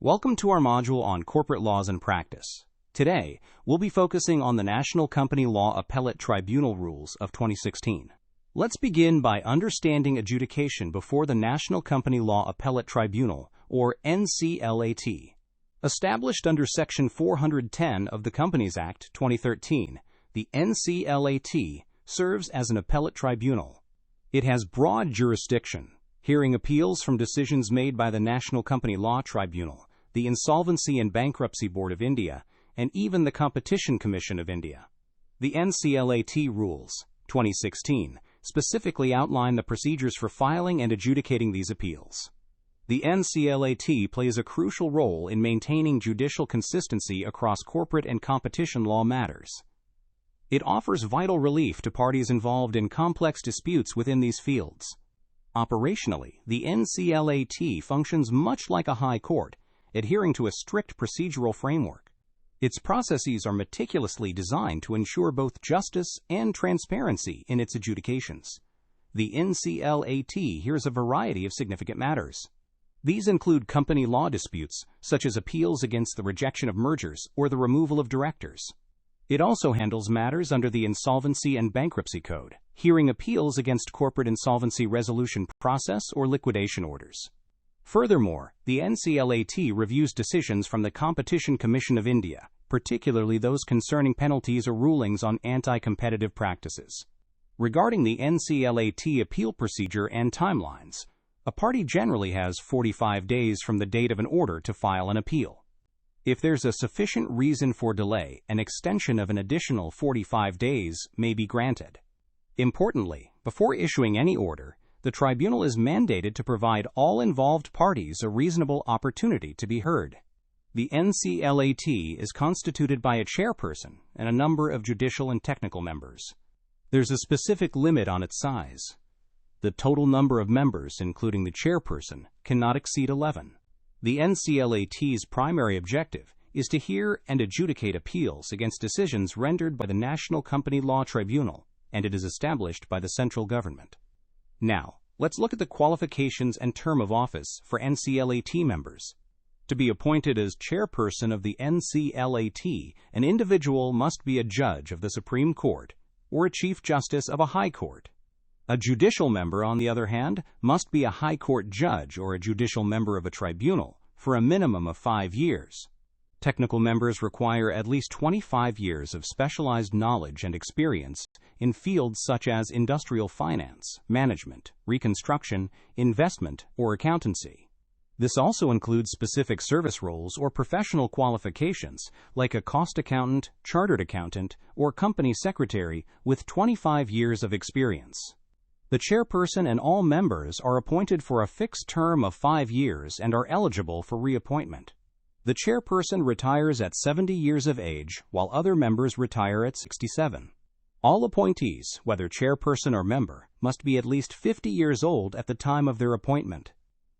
Welcome to our module on corporate laws and practice. Today, we'll be focusing on the National Company Law Appellate Tribunal rules of 2016. Let's begin by understanding adjudication before the National Company Law Appellate Tribunal, or NCLT. Established under Section 410 of the Companies Act 2013, the NCLT serves as an appellate tribunal. It has broad jurisdiction, hearing appeals from decisions made by the National Company Law Tribunal, the Insolvency and Bankruptcy Board of India, and even the Competition Commission of India. The NCLT rules, 2016, specifically outline the procedures for filing and adjudicating these appeals. The NCLT plays a crucial role in maintaining judicial consistency across corporate and competition law matters. It offers vital relief to parties involved in complex disputes within these fields. Operationally, the NCLT functions much like a high court, adhering to a strict procedural framework. Its processes are meticulously designed to ensure both justice and transparency in its adjudications. The NCLT hears a variety of significant matters. These include company law disputes, such as appeals against the rejection of mergers or the removal of directors. It also handles matters under the Insolvency and Bankruptcy Code, hearing appeals against corporate insolvency resolution process or liquidation orders. Furthermore, the NCLT reviews decisions from the Competition Commission of India, particularly those concerning penalties or rulings on anti-competitive practices. Regarding the NCLT appeal procedure and timelines, a party generally has 45 days from the date of an order to file an appeal. If there's a sufficient reason for delay, an extension of an additional 45 days may be granted. Importantly, before issuing any order, the tribunal is mandated to provide all involved parties a reasonable opportunity to be heard. The NCLT is constituted by a chairperson and a number of judicial and technical members. There's a specific limit on its size. The total number of members, including the chairperson, cannot exceed 11. The NCLT's primary objective is to hear and adjudicate appeals against decisions rendered by the National Company Law Tribunal, and it is established by the central government. Now, let's look at the qualifications and term of office for NCLT members. To be appointed as chairperson of the NCLT, an individual must be a judge of the Supreme Court or a Chief Justice of a High Court. A judicial member, on the other hand, must be a High Court judge or a judicial member of a tribunal for a minimum of 5 years. Technical members require at least 25 years of specialized knowledge and experience in fields such as industrial finance, management, reconstruction, investment, or accountancy. This also includes specific service roles or professional qualifications like a cost accountant, chartered accountant, or company secretary with 25 years of experience. The chairperson and all members are appointed for a fixed term of 5 years and are eligible for reappointment. The chairperson retires at 70 years of age, while other members retire at 67. All appointees, whether chairperson or member, must be at least 50 years old at the time of their appointment.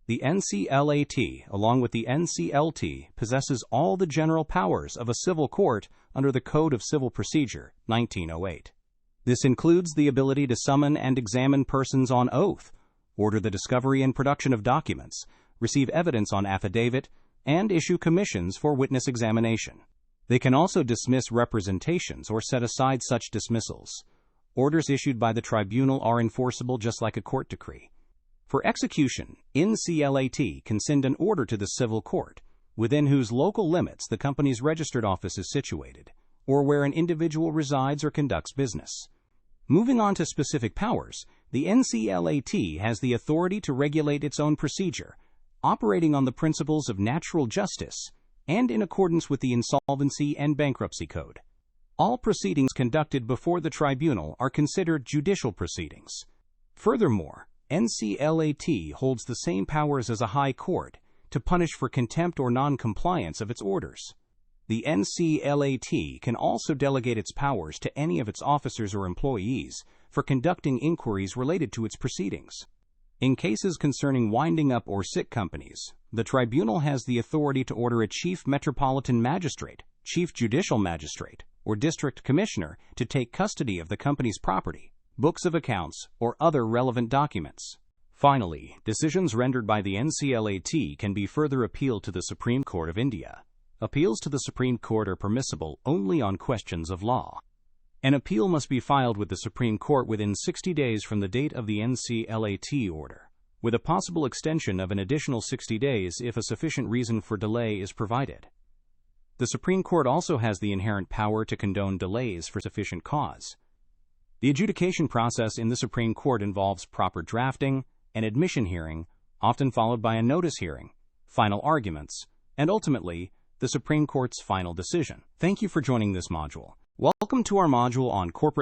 The NCLT, along with the NCLT, possesses all the general powers of a civil court under the Code of Civil Procedure, 1908. This includes the ability to summon and examine persons on oath, order the discovery and production of documents, receive evidence on affidavit, and issue commissions for witness examination. They can also dismiss representations or set aside such dismissals. Orders issued by the tribunal are enforceable just like a court decree. For execution, NCLT can send an order to the civil court, within whose local limits the company's registered office is situated, or where an individual resides or conducts business. Moving on to specific powers, the NCLT has the authority to regulate its own procedure, operating on the principles of natural justice and in accordance with the Insolvency and Bankruptcy Code. All proceedings conducted before the tribunal are considered judicial proceedings. Furthermore, NCLT holds the same powers as a high court to punish for contempt or non-compliance of its orders. The NCLT can also delegate its powers to any of its officers or employees for conducting inquiries related to its proceedings. In cases concerning winding up or sick companies, the tribunal has the authority to order a chief metropolitan magistrate, chief judicial magistrate, or district commissioner to take custody of the company's property, books of accounts, or other relevant documents. Finally, decisions rendered by the NCLT can be further appealed to the Supreme Court of India. Appeals to the Supreme Court are permissible only on questions of law. An appeal must be filed with the Supreme Court within 60 days from the date of the NCLT order, with a possible extension of an additional 60 days if a sufficient reason for delay is provided. The Supreme Court also has the inherent power to condone delays for sufficient cause. The adjudication process in the Supreme Court involves proper drafting, an admission hearing, often followed by a notice hearing, final arguments, and ultimately, the Supreme Court's final decision. Thank you for joining this module. Welcome to our module on corporate